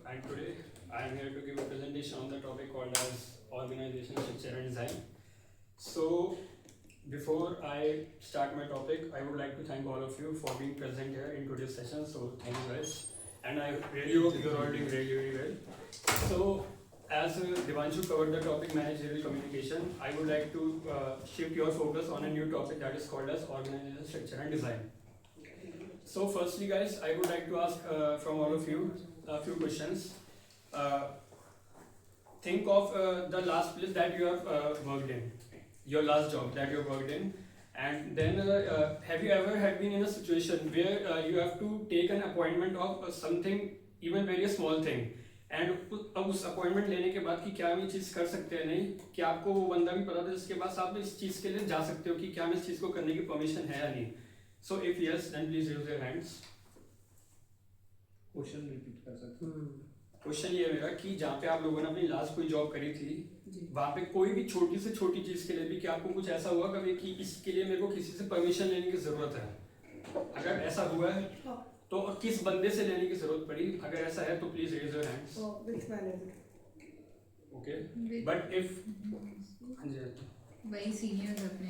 and today I am here to give a presentation on the topic called as organizational structure and design. So, before I start my topic, I would like to thank all of you for being present here in today's session. So, thank you guys, and I really hope you're all doing really, really well. So, as Devanshu covered the topic managerial communication, I would like to shift your focus on a new topic that is called as organizational structure and design. So, firstly, guys, I would like to ask from all of you a few questions. Uh, think of the last place that you have worked in, your last job that you worked in, and then have you ever had been in a situation where you have to take an appointment of something, even very small thing, and अब उस appointment लेने के बाद कि क्या हम ये चीज़ कर सकते हैं नहीं, कि आपको वो बंदा भी पता था जिसके पास आप इस चीज़ के लिए जा सकते हो कि क्या हम इस चीज़ को करने की परमिशन है या नहीं. So if yes, then please raise your hands. Question repeat कर सकते हैं. क्वेश्चन ये मेरा कि जहाँ पे आप लोगों ने अपनी लास्ट कोई जॉब करी थी, वहाँ पे कोई भी छोटी से छोटी चीज़ के लिए भी कि आपको कुछ ऐसा हुआ कभी कि इसके लिए मेरे को किसी से परमिशन लेने की ज़रूरत है, अगर ऐसा हुआ है तो किस बंदे से लेने की ज़रूरत पड़ी, अगर ऐसा है तो please raise your hands. Okay, but if वही सीनियर्स अपने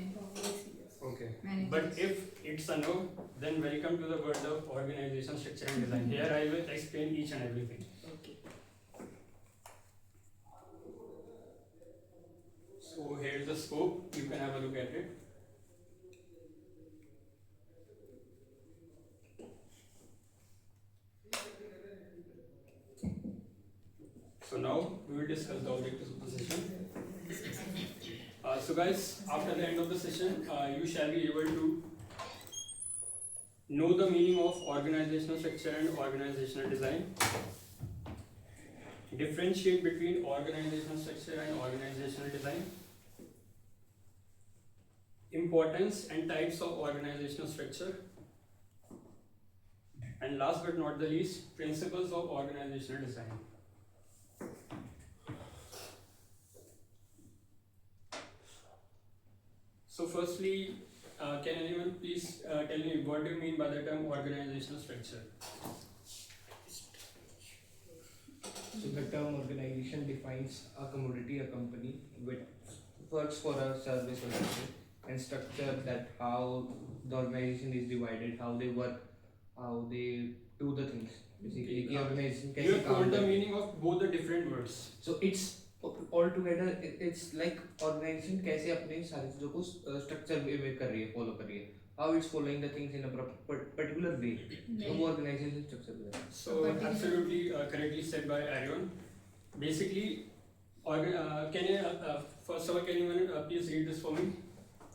okay, managers. but if it's a no, then welcome to the world of organization structure and design. Here I will explain each and everything. So here's the scope, you can have a look at it. So now we will discuss the objectives of the session. So guys, after the end of the session, you shall be able to know the meaning of organizational structure and organizational design, differentiate between organizational structure and organizational design, importance and types of organizational structure, and last but not the least, principles of organizational design. So firstly, can anyone please tell me what do you mean by the term organizational structure? So the term organization defines a commodity, a company which works for a service or something, and structure that how the organization is divided, how they work, how they do the things. Basically, the organization You have कैसे told काम the करता है. meaning of both the different words. So it's all together. It's like organization कैसे अपने सारी चीजों को structure में कर रही है, follow कर रही है. How it's following the things in a particular way. So वो organization structure है. So absolutely correctly said by Arion. Basically, can you first of all can you please read this for me?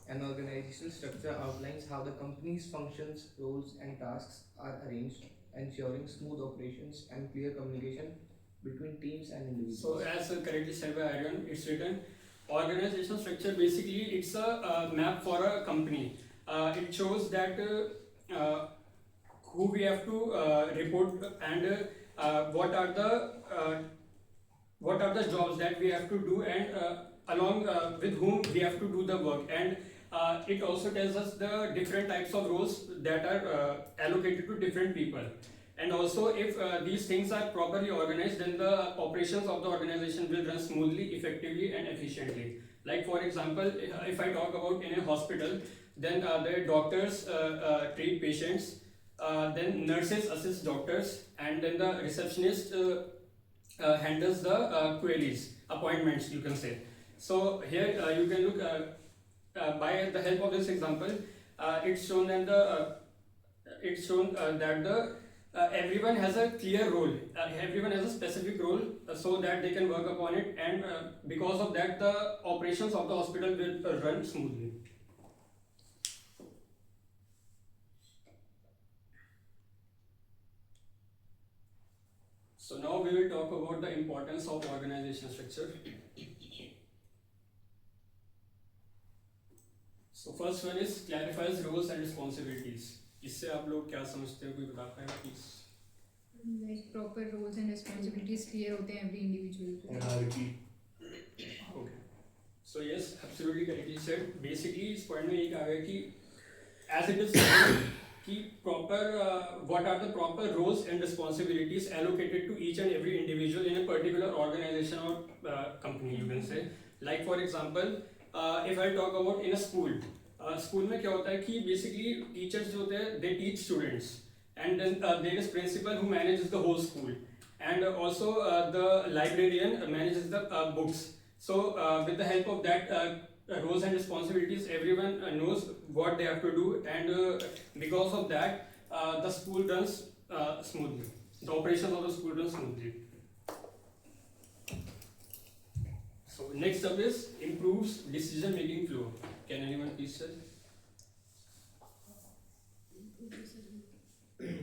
An organizational structure outlines how the company's functions, roles, and tasks are arranged, ensuring smooth operations and clear communication between teams and individuals. So as correctly said by Arion, it's written organizational structure. Basically, it's a map for a company. It shows that who we have to report and what are the jobs that we have to do and along with whom we have to do the work, and it also tells us the different types of roles that are allocated to different people, and also if these things are properly organized, then the operations of the organization will run smoothly, effectively, and efficiently. Like for example, if I talk about in a hospital, then the doctors treat patients, then nurses assist doctors, and then the receptionist handles the queries, appointments, you can say. So here you can look by the help of this example. It's shown that the everyone has a clear role. Everyone has a specific role so that they can work upon it, and because of that, the operations of the hospital will run smoothly. So now we will talk about the importance of organizational structure. So first one is clarifies roles and responsibilities. इससे आप लोग क्या समझते हो, कोई बता पाएगा please? Like proper roles and responsibilities clear होते हैं every individual को. Hierarchy. Okay. So yes, absolutely correctly said. Basically इस पॉइंट में ये कहा गया कि as it is कि proper what are the proper roles and responsibilities allocated to each and every individual in a particular organization or company, you can say. Like for example, if I talk about in a school, school में क्या होता है कि basically teachers जो होते हैं they teach students, and then there is principal who manages the whole school, and also the librarian manages the books. So with the help of that roles and responsibilities, everyone knows what they have to do, and because of that the school runs smoothly. The operations of the school runs smoothly. So next up is improves decision making flow. Can anyone please tell?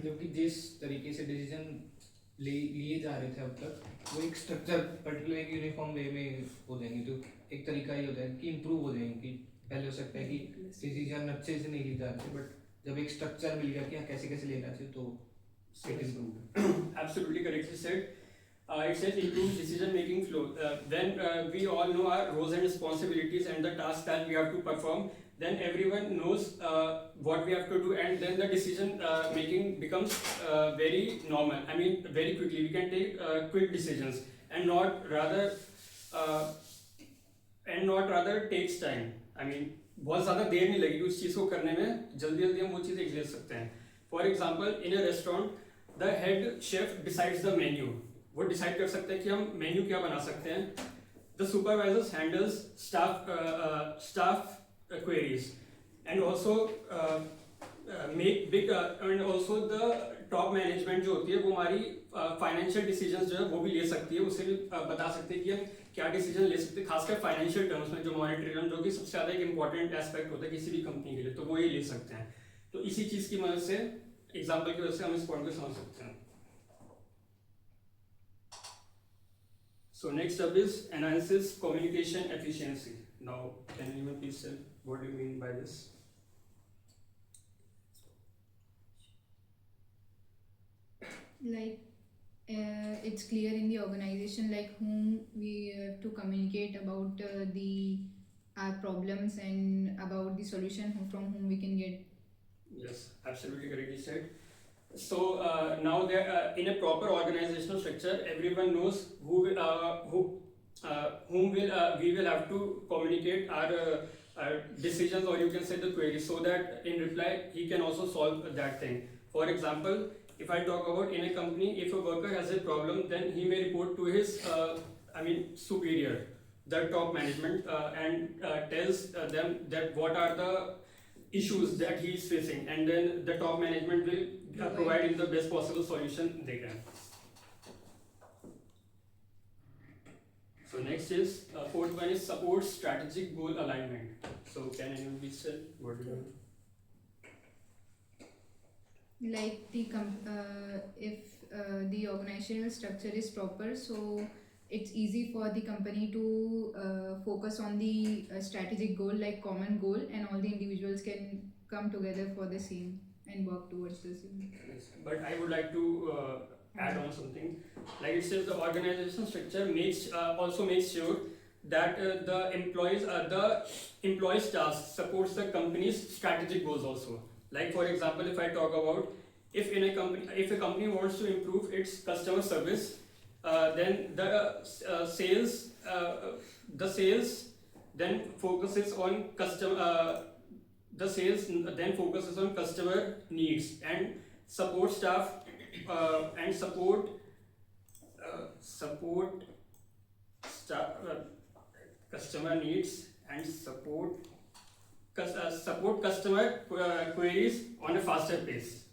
जबकि जिस तरीके से decision लिए जा रहे थे अब तक, वो एक स्ट्रक्चर पर्टिकुलर एक यूनिफॉर्म वे में हो जाएंगे, तो एक तरीका ये होता है कि इम्प्रूव हो जाएंगे. पहले हो सकता है कि डिसीजन अच्छे से नहीं लिए जा रहे थे, बट जब एक स्ट्रक्चर मिल गया कि हाँ कैसे कैसे लेना चाहिए, तो it improved. Absolutely correctly said. It says improve decision making flow. When we all know our roles and responsibilities and the tasks that we have to perform, then everyone knows what we have to do, and then the decision making becomes very normal. I mean, very quickly we can take quick decisions, and not rather takes time. I mean, बहुत ज़्यादा देर नहीं लगेगी उस चीज़ को करने में, जल्दी जल्दी हम वो चीज़ ले सकते हैं. For example, in a restaurant, the head chef decides the menu. वो decide कर सकते हैं कि हम menu क्या बना सकते हैं. The supervisors handles staff queries, and also make big and also the top management जो होती है वो हमारी financial decisions जो है वो भी ले सकती है. उसे भी बता सकते हैं कि हम क्या डिसीजन ले सकते हैं, खासकर फाइनेंशियल टर्म्स में, जो मॉनेटरी टर्म जो कि सबसे ज़्यादा एक इंपॉर्टेंट एस्पेक्ट होता है किसी भी कंपनी के लिए, तो वो ये ले सकते हैं. तो इसी चीज़ की मदद से, एग्जांपल की वजह से हम इस पॉइंट को समझ सकते हैं. So next up is enhances communication efficiency. Now, can you please tell what do you mean by this? Like it's clear in the organization like whom we have to communicate about our problems and about the solution from whom we can get. Yes, absolutely correctly said. So now there in a proper organizational structure, everyone knows whom we will have to communicate our decisions, or you can say the queries, so that in reply he can also solve that thing. For example, if I talk about in a company, if a worker has a problem, then he may report to his superior, the top management, and tells them that what are the issues that he is facing, and then the top management will provide him the best possible solution they can. So next is fourth one is support strategic goal alignment. So can anyone please tell what do you mean? Like if the organizational structure is proper, so it's easy for the company to focus on the strategic goal, like common goal, and all the individuals can come together for the same and work towards the same. Yes, but I would like to add on something. Like it says, the organizational structure also makes sure that the employees' tasks supports the company's strategic goals also. Like for example, if I talk about if a company wants to improve its customer service, then the sales then focuses on customer needs, and support staff and support customer needs and support customer queries on a faster pace.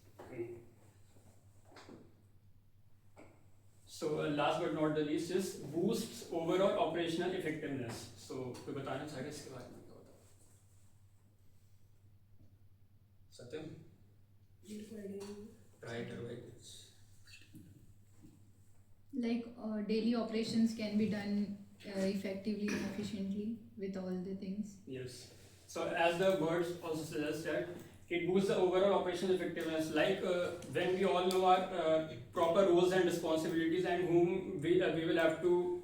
So last but not the least is boosts overall operational effectiveness. So कोई बताना चाहेगा इसके बारे में? Satyam? Right or right? Like daily operations can be done effectively and efficiently with all the things. Yes. So as the words also suggest that it boosts the overall operational effectiveness. Like when we all know our proper roles and responsibilities and whom we will have to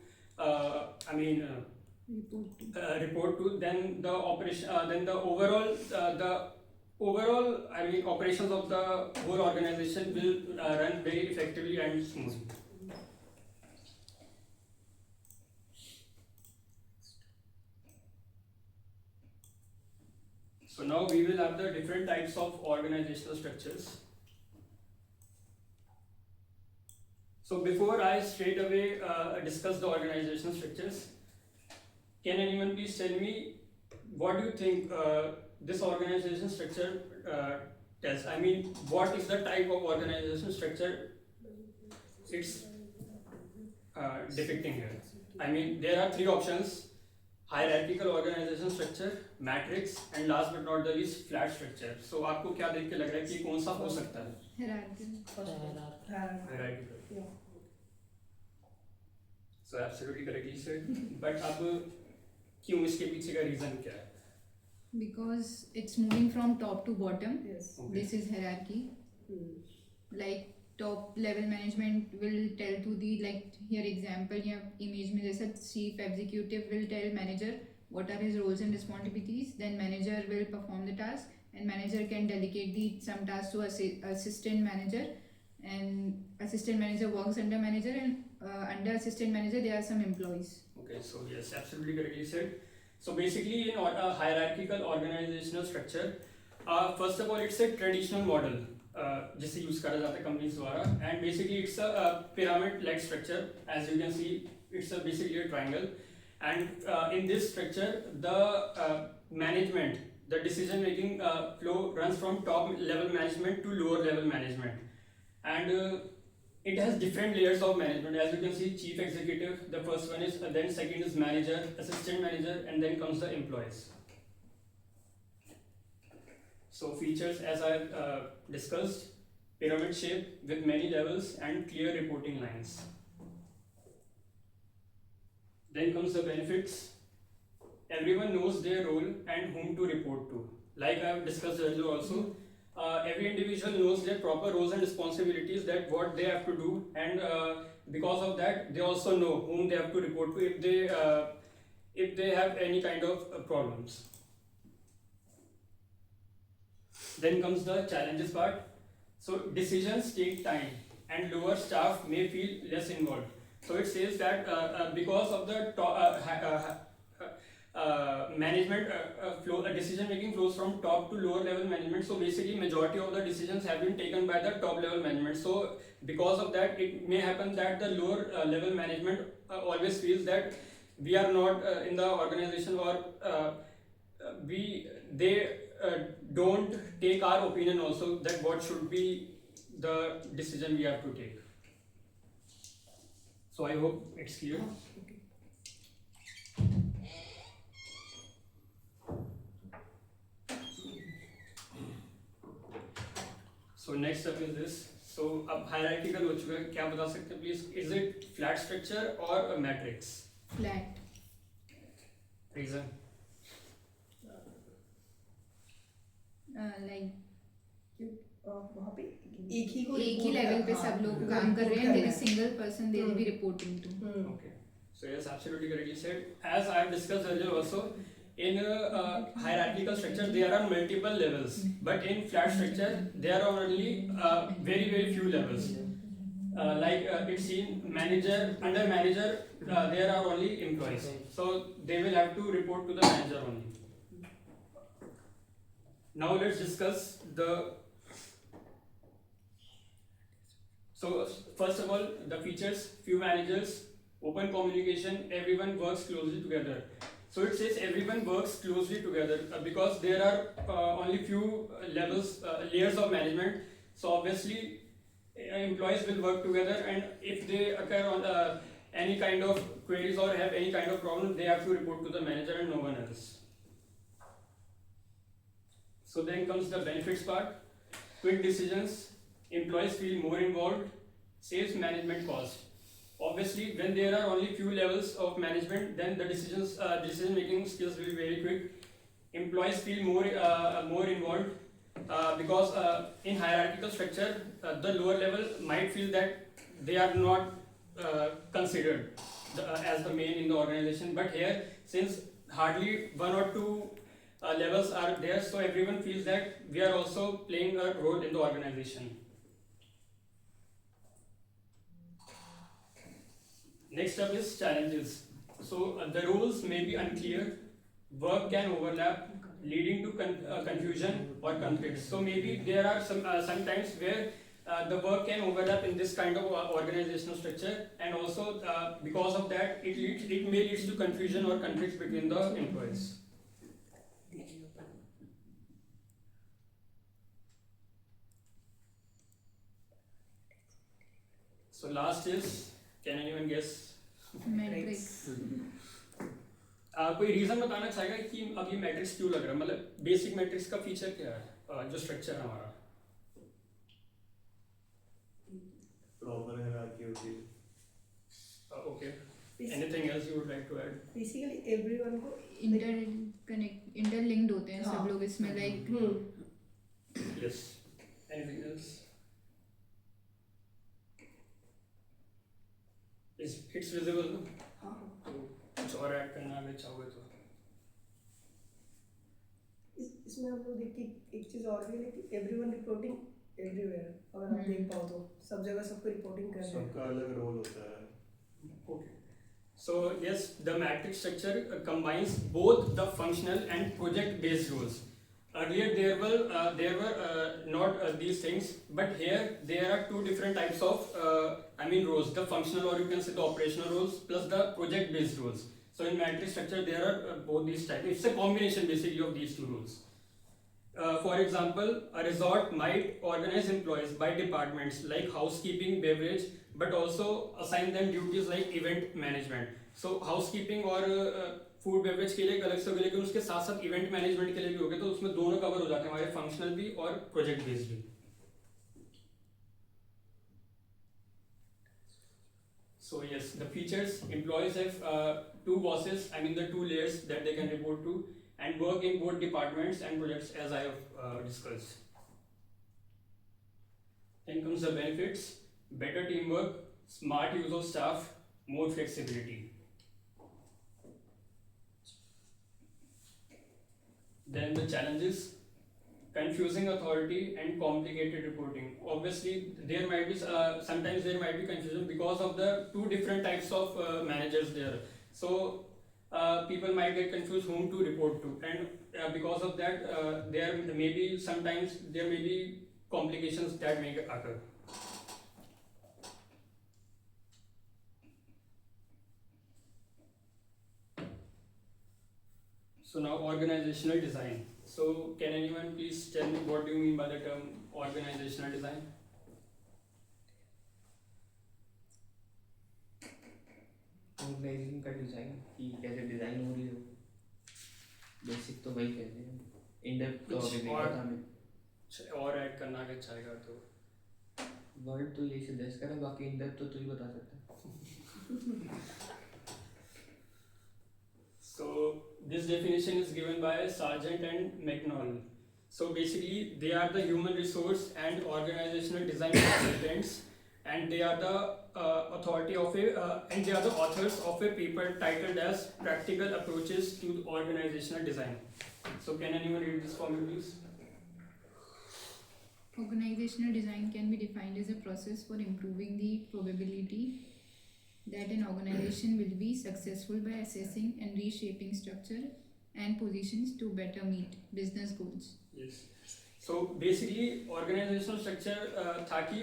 report to, then the operation, then the overall overall, I mean, operations of the whole organization will run very effectively and smoothly. So now we will have the different types of organizational structures. So before I straight away discuss the organizational structures, can anyone please tell me what do you think this organization structure tells? I mean, what is the type of organization structure it's depicting here? I mean, there are three options: hierarchical organization structure, matrix, and last but not the least, flat structure. So आपको क्या देख के लग रहा है कि कौन सा हो सकता है? Hierarchical. So absolutely correctly said. But अब क्यों इसके पीछे का reason क्या है? Because it's moving from top to bottom. Yes. Okay. This is hierarchy. Like top level management will tell to the, like here example या image में जैसा chief executive will tell manager what are his roles and responsibilities. Then manager will perform the task, and manager can delegate the some tasks to assistant manager, and assistant manager works under manager, and under assistant manager there are some employees. Okay, so yes, absolutely correctly said. So basically, in a hierarchical organizational structure, first of all, it's a traditional model जिसे use करा जाता है companies द्वारा, and basically it's a pyramid-like structure. As you can see, it's basically a triangle, and in this structure, the management, the decision-making flow runs from top level management to lower level management, and it has different layers of management. As you can see, chief executive, the first one is, then second is manager, assistant manager, and then comes the employees. So features, as I discussed, pyramid shape with many levels and clear reporting lines. Then comes the benefits. Everyone knows their role and whom to report to. Like I have discussed earlier also, every individual knows their proper roles and responsibilities, that what they have to do, and because of that, they also know whom they have to report to if they have any kind of problems. Then comes the challenges part. So decisions take time, and lower staff may feel less involved. So it says that because of the management flow, decision making flows from top to lower level management. So basically, majority of the decisions have been taken by the top level management. So because of that, it may happen that the lower level management always feels that we are not in the organization, or they don't take our opinion also, that what should be the decision we have to take. So I hope it's clear. So next up is this. So अब hierarchical हो चुका है, क्या बता सकते हैं please? Is it flat structure or a matrix? Flat. Reason? Like वहाँ पे एक ही लेवल पे सब लोग काम कर रहे हैं. There is single person they will be reporting to. Okay. So yes, absolutely correctly said. As I have discussed earlier also, in a hierarchical structure there are multiple levels, but in flat structure there are only very few levels. Like it's in manager, under manager there are only employees, so they will have to report to the manager only. Now let's discuss the. So first of all, the features: few managers, open communication, everyone works closely together. So it says everyone works closely together because there are only few layers of management. So obviously, employees will work together, and if they occur on any kind of queries or have any kind of problem, they have to report to the manager and no one else. So then comes the benefits part. Quick decisions, employees feel more involved, saves management cost. Obviously, when there are only few levels of management, then the decision making skills will be very quick. Employees feel more involved because in hierarchical structure, the lower level might feel that they are not considered as the main in the organization. But here, since hardly one or two levels are there, so everyone feels that we are also playing a role in the organization. Next up is challenges. So the rules may be unclear, work can overlap, leading to confusion or conflicts. So maybe there are some times where the work can overlap in this kind of organizational structure, and also because of that, it may lead to confusion or conflicts between the employees. So last is, can anyone guess? Matrix. कोई reason बताना चाहेगा कि अब ये matrix क्यों लग रहा है, मतलब बेसिक मैट्रिक्स का फीचर क्या है, जो स्ट्रक्चर है हमारा? प्रॉपर हायरार्की होती है. Okay. Anything else you would like to add? Basically everyone को इंटरलिंक्ड होते हैं सब हाँ. लोग इसमें, like Yes. Anything else? It's visible, no? हाँ तो कुछ और ऐड करना अगर चाहोगे तो. इसमें हम लोग देख के एक चीज और भी है कि एवरीवन रिपोर्टिंग एवरीवेयर. अगर आप देख पाओ तो सब जगह सबको रिपोर्टिंग कर रहे हैं. सबका अलग रोल होता है. Okay. So yes, the matrix structure combines both the functional and project-based roles. Earlier there were not these things, but here there are two different types of roles: the functional, or you can say the operational roles, plus the project-based roles. So in matrix structure there are both these types. It's a combination basically of these two roles. For example, a resort might organize employees by departments like housekeeping, beverage, but also assign them duties like event management. So housekeeping और food beverage के लिए एक अलग से होगा, लेकिन उसके साथ साथ इवेंट मैनेजमेंट के लिए भी होगा, तो उसमें दोनों कवर हो जाते हैं हमारे, फंक्शनल भी और प्रोजेक्ट बेस्ड भी. So yes, the features: employees have two bosses, the two layers that they can report to, and work in both departments and projects as I have discussed. Then comes the benefits: better teamwork, smart use of staff, more flexibility. Then the challenges: confusing authority and complicated reporting. Obviously, there might be sometimes there might be confusion because of the two different types of managers there. So people might get confused whom to report to, and because of that, there may be sometimes there may be complications that may occur. So now organizational design. So can anyone please tell me what do you mean by the term organizational design? Organization का design कि कैसे design हो रही है, basic तो वही कहते हैं. इन डेप्थ तो अभी नहीं पता हमें. और ऐड करना अगर चाहेगा तो. वर्ड तो यही सजेस्ट करें, बाकी इन डेप्थ तो तू ही बता सकता है. So this definition is given by Sargent and McNall. So basically, they are the human resource and organizational design consultants, and they are the authority of and they are the authors of a paper titled as "Practical Approaches to Organizational Design." So can anyone read this for me, please? organizational design can be defined as a process for improving the probability that an organization will be successful by assessing and reshaping structure and positions to better meet business goals. Yes. So basically, organizational structure था कि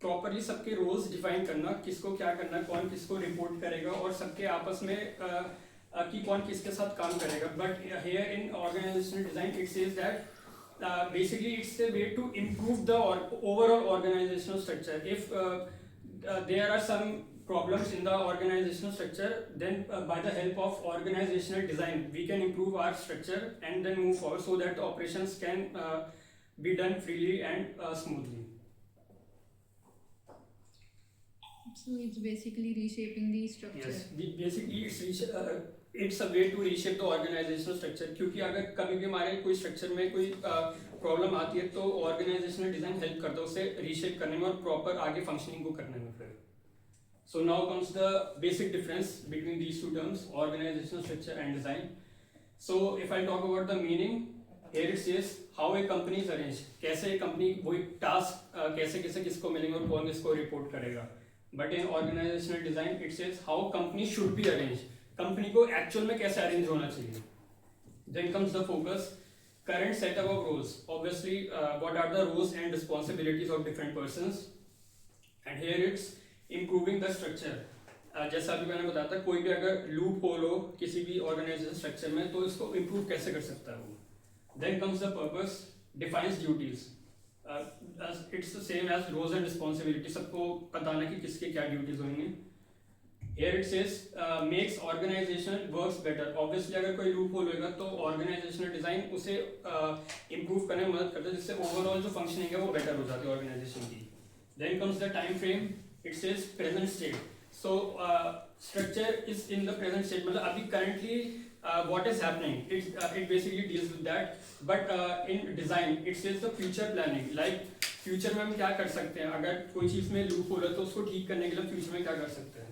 properly सबके roles define करना, किसको क्या करना, कौन किसको report करेगा, और सबके आपस में कि कौन किसके साथ काम करेगा. But here in organizational design it says that basically it's a way to improve the overall organizational structure. If there are some problems in the organizational structure, then by the help of organizational design we can improve our structure and then move forward so that the operations can be done freely and smoothly. So it's basically reshaping the structure. Yes, basically it's a way to reshape the organizational structure. क्योंकि अगर कभी भी हमारे कोई structure में कोई problem आती है तो ऑर्गेनाइजेशनल डिजाइन हेल्प करता है उसे रीशेप करने में और प्रॉपर आगे फंक्शनिंग को करने में. फिर so now comes the basic difference between these two terms, organizational structure and design. So if I talk about the meaning, here it says how a company is arranged. कैसे company वही task कैसे कैसे किसको मिलेंगे और कौन किसको report करेगा. But in organizational design it says how company should be arranged. Company को एक्चुअल में कैसे अरेंज होना चाहिए. Then comes the focus. Current setup of roles. Obviously, what are the roles and responsibilities of different persons? And here it's improving the structure. जैसा अभी मैंने बताया था, कोई भी अगर लूप होल हो किसी भी ऑर्गेनाइजेशन स्ट्रक्चर में तो इसको इम्प्रूव कैसे कर सकता है वो. Then comes the purpose, defines duties. It's the same as roles and responsibilities. सबको पता ना कि किसके क्या ड्यूटीज होंगे. Here it says makes organizational works better. Obviously अगर कोई लूप होल होगा तो ऑर्गेनाइजेशनल डिजाइन उसे इम्प्रूव करने में मदद करता है जिससे ओवरऑल जो फंक्शनिंग है वो बेटर हो जाती है ऑर्गेनाइजेशन की. Then comes the time frame. It says present state. So structure is in the present state. मतलब अभी currently what is happening? It basically deals with that. But in design it says the future planning. Like future में हम क्या कर सकते हैं? अगर कोई चीज़ में लूप हो रहा है तो उसको ठीक करने के लिए future में क्या कर सकते हैं?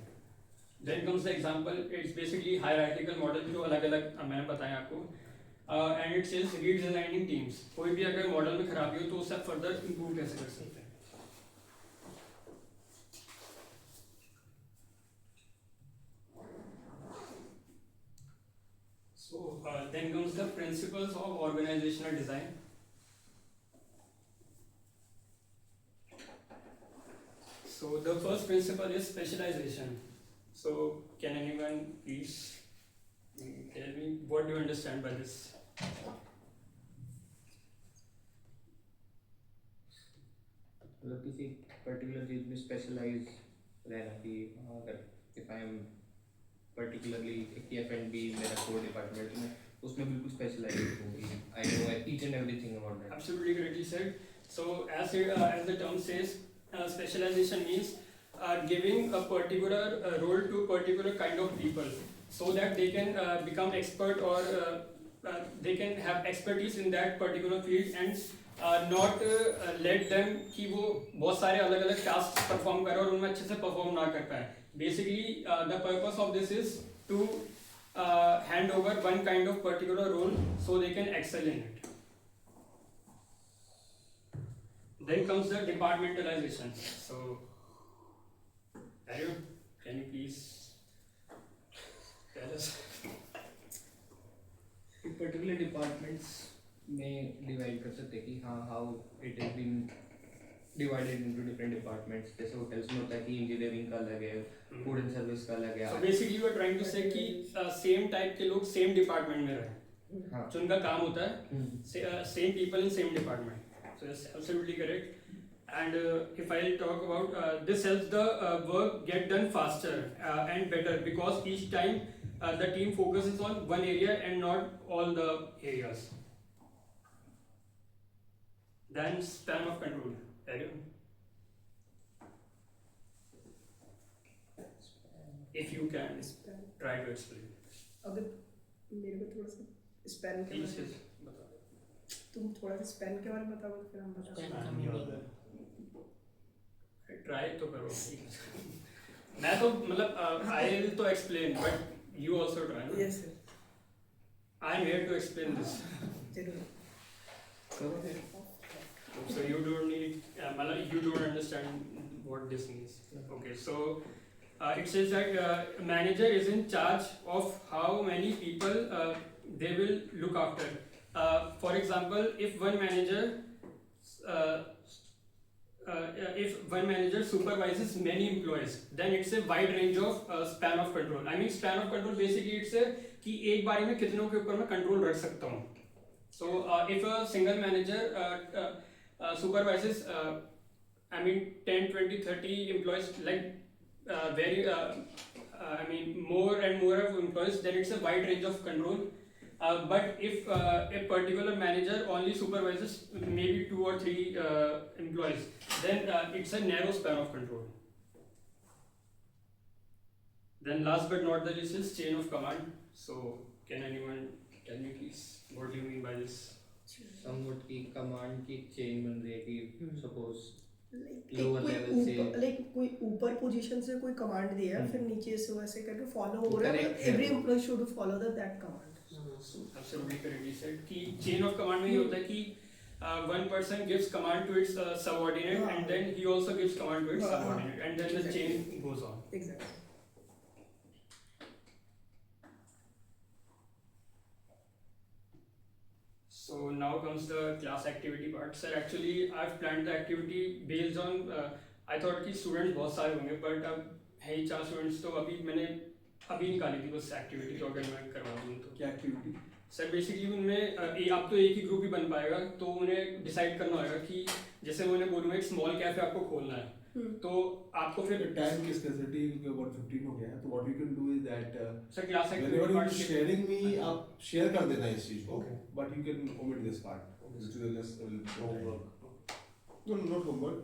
Then comes the example. It's basically hierarchical model जो अलग अलग मैंने बताया आपको. And it says redesigning teams. कोई भी अगर मॉडल में खराबी हो तो उसे फर्दर इम्प्रूव कैसे कर सकते हैं. So then comes the principles of organizational design. So the first principle is specialization. So can anyone please tell me what do you understand by this? मतलब किसी पर्टिकुलर चीज में स्पेशलाइज रहना कि अगर if I am particularly F&B मेरा core department में उसमें बिल्कुल स्पेशलाइज होगी. I know each and everything about that. Absolutely correctly said. So as the term says, specialization means giving a particular role to a particular kind of people so that they can become expert or they can have expertise in that particular field and not let them कि वो बहुत सारे अलग अलग task perform करे और उनमें अच्छे से परफॉर्म ना कर पाए. Basically the purpose of this is to hand over one kind of particular role so they can excel in it. Then comes the departmentalization. So Arun, can you please tell us? Particular departments में divide कर सकते हैं कि हाँ how it is been divided into different departments. जैसे hotels में होता है कि इंजीनियरिंग का अलग है, फूड एंड सर्विस का अलग है. So basically you are trying to say कि same type के लोग same department में रहे. हाँ. जो उनका काम होता है same people in same department. So that's absolutely correct. And if I talk about this helps the work get done faster and better because each time the team focuses on one area and not all the areas. Then span of control. Arun? If you can try to explain. अगर मेरे को थोड़ा सा span के Please बारे में बता. तुम थोड़ा सा स्पैन के बारे में बताओ फिर हम बता Span नहीं होता है. ट्राई तो करो. मैं तो मतलब आई विल तो explain but you also try. Yes sir I am here to explain this. जरूर. So you don't need मतलब you don't understand what this means. Okay, so it says that manager is in charge of how many people they will look after. For example, if one manager supervises many employees, then it's a wide range of span of control. I mean span of control basically it's a कि एक बारी में कितनों के ऊपर मैं control रख सकता हूँ. So if a single manager supervises I mean 10, 20, 30 employees like I mean more and more of employees, then it's a wide range of control. But if a particular manager only supervises maybe 2 or 3 employees, then it's a narrow span of control. Then last but not the least is chain of command. So can anyone tell me please what do you mean by this? Somewhat की command की chain बन रही है कि suppose like Lower level से- कोई ऊपर position से कोई कमांड दिया है फिर नीचे से वैसे करके फॉलो हो रहा है. Correct. Every employee should follow that command. absolutely correctly said कि chain of command में ये होता है कि one person gives command to its subordinate and then he also gives command to its subordinate and then the chain goes on. Exactly. So now comes the class activity part. Sir, actually I've planned the activity based on I thought कि students बहुत सारे होंगे but अब है ही 4 students तो मैंने अभी निकाली थी बस एक्टिविटी तो अगर मैं करवा दूँ तो क्या एक्टिविटी? सर बेसिकली उनमें अब तो एक ही ग्रुप ही बन पाएगा तो उन्हें डिसाइड करना होगा कि जैसे मैं उन्हें बोलूँगा एक स्मॉल कैफे आपको खोलना है तो आपको फिर टाइम की स्कैर्सिटी क्योंकि 1:15 हो गया है तो what you can do is that sir class whenever you are activity sharing me आप शेयर कर देना इस चीज को Okay. but you can omit this part which is just homework. No, not homework.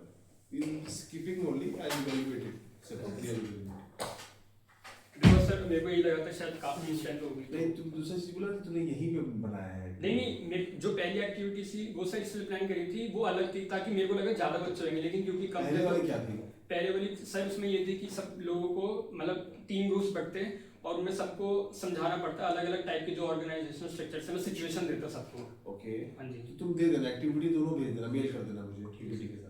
You skipping only and evaluate it separately. Because sir मेरे को ये लगा था शायद काफी स्ट्रेंथ होगी नहीं तुम दूसरा चीज बोला तूने यहीं पे बनाया है. नहीं जो पहली एक्टिविटी थी वो सर इसलिए प्लान करी थी वो अलग थी ताकि मेरे को लगा ज्यादा बच्चे होंगे लेकिन क्योंकि कम पहले वाली क्या थी? पहले वाली सर उसमें ये थी कि सब लोगों को मतलब 3 ग्रुप्स बढ़ते और उनमें सबको समझाना पड़ता अलग अलग टाइप के जो ऑर्गेनाइजेशन स्ट्रक्चर से मैं सिचुएशन देता सबको. ओके. हाँ जी तो तुम दे देना एक्टिविटी दोनों भेज देना मेल कर देना मुझे पीपीटी के साथ.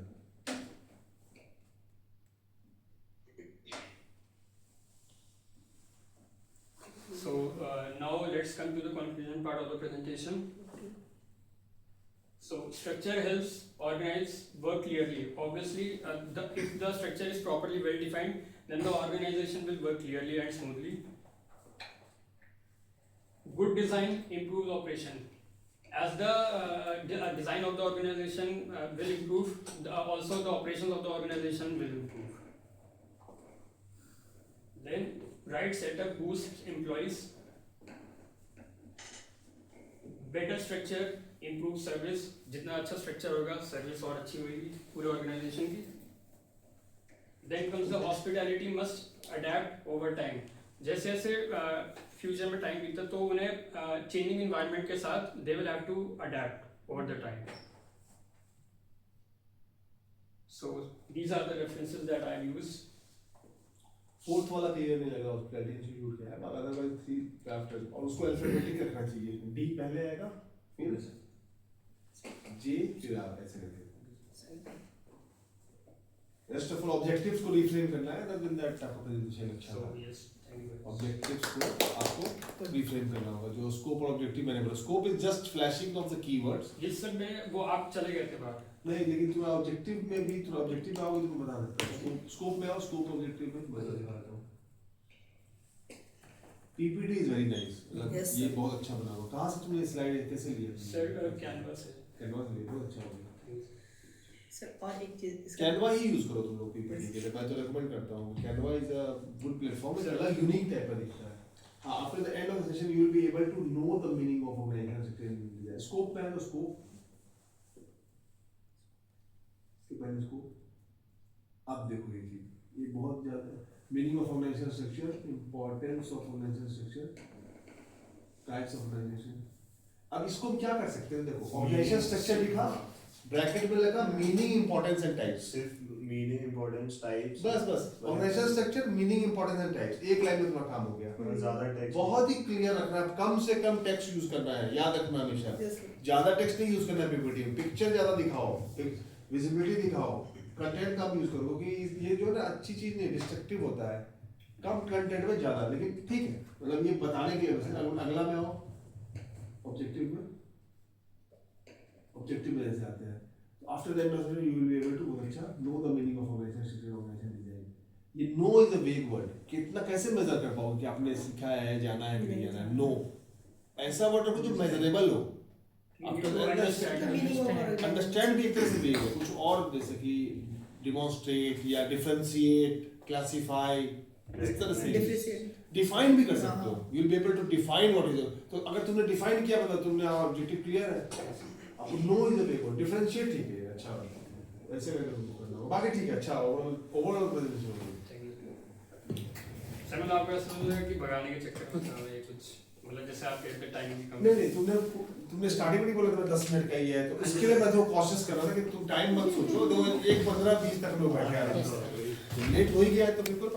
So now let's come to the conclusion part of the presentation. So structure helps organize work clearly. Obviously, if the structure is properly well defined, then the organization will work clearly and smoothly. Good design improves operation. As the design of the organization will improve, also the operations of the organization will improve. Then right setup boosts employees. Better structure improves service. जितना अच्छा structure होगा service और अच्छी होगी पूरे organization की. Then comes the hospitality must adapt over time. जैसे जैसे फ्यूचर में टाइम बीतता तो उन्हें चेंजिंग इन्वायरमेंट के साथ they will have to adapt over the time. So these are the references that I have used. Fourth वाला क्लियर नहीं लगा हॉस्पिटैलिटी इंस्टीट्यूट क्या है but otherwise 3 क्राफ्टर्स और उसको अल्फाबेटिक रखना चाहिए. डी पहले आएगा फिर जे फिर आप ऐसे करके रेस्ट ऑफ ऑल ऑब्जेक्टिव्स को रिफ्रेम करना है then that type of presentation अच्छा So है. yes, thank you very much. Objectives को आपको रिफ्रेम करना होगा जो स्कोप और ऑब्जेक्टिव मैंने बोला. Scope is just flashing of the keywords. जिस सब में वो आप चले गए थे बाहर. नहीं लेकिन तुम्हारा ऑब्जेक्टिव में भी थोड़ा ऑब्जेक्टिव आओगे तो मैं बता देता हूँ. स्कोप में आओ स्कोप ऑब्जेक्टिव में बता देता हूँ. PPT is very nice. Yes, ये sir. बहुत अच्छा बना हुआ. कहाँ से तुमने स्लाइड कैसे लिया? सर कैनवास है. कैनवा से बहुत अच्छा हो गया. सर और एक चीज कैनवा ही यूज करो तुम लोग पीपीटी के लिए. मैं तो रेकमेंड करता हूँ. Canva is a good platform. Is अलग यूनिक टाइप का दिखता है. After the end of the session you will be able to know the meaning of organization section. Scope में है तो स्कोप इसके पहले स्कोप अब देखो ये चीज ये बहुत ज्यादा meaning of organization structure, importance of organization structure, types of organization. अब इसको हम क्या कर सकते हैं? देखो ऑर्गेनाइजेशन स्ट्रक्चर लिखा ब्रैकेट में लगा मीनिंग इंपॉर्टेंस एंड टाइप्स. सिर्फ मीनिंग इंपॉर्टेंस टाइप्स बस organization structure meaning importance and types एक लाइन में तुम्हारा काम हो गया. ज्यादा टेक्स्ट बहुत ही क्लियर रखना है. कम से कम टेक्स्ट यूज करना है. याद रखना हमेशा ज्यादा टेक्स्ट नहीं यूज करना है पीपीटी में. पिक्चर ज्यादा दिखाओ, विजिबिलिटी दिखाओ, कंटेंट कम यूज करो क्योंकि ये जो है ना अच्छी चीज नहीं डिस्ट्रक्टिव होता है. कम कंटेंट में ज्यादा. लेकिन ठीक है मतलब ये बताने के लिए बस. अगला में आओ ऑब्जेक्टिव में. ऑब्जेक्टिव में जैसे आते हैं after that you will be able to अच्छा know the meaning of organisation organisation design. ये know is a vague word. कितना कैसे मेजर कर पाओगे कि आपने सीखा है जाना है नहीं जाना है? नो ऐसा वर्ड रखो जो मेजरेबल हो. अंडरस्टैंड भी एक तरह से वेग है. कुछ और जैसे कि डिमॉन्स्ट्रेट या डिफरेंशिएट, क्लासिफाई इस तरह से डिफाइन भी कर सकते हो. You will be able to define what is. तो अगर तुमने डिफाइन किया मतलब तुमने ऑब्जेक्टिव क्लियर है. आपको no is a vague word. Differentiate ठीक है अच्छा ऐसे करके तुमको करना होगा. बाकी ठीक है अच्छा ओवरऑल प्रेजेंटेशन होगी. सर मतलब आपको ऐसा लग रहा है कि भगाने के चक्कर में चल रहे कुछ मतलब जैसे आप कहते टाइम की कमी. नहीं तुमने स्टार्टिंग में नहीं बोला था 10 मिनट का ही है तो इसके लिए मैं तो कोशिश कर रहा था कि तुम टाइम मत सोचो. 1:15-20 तक लोग बैठे आ रहे हैं. लेट हो ही गया है तो बिल्कुल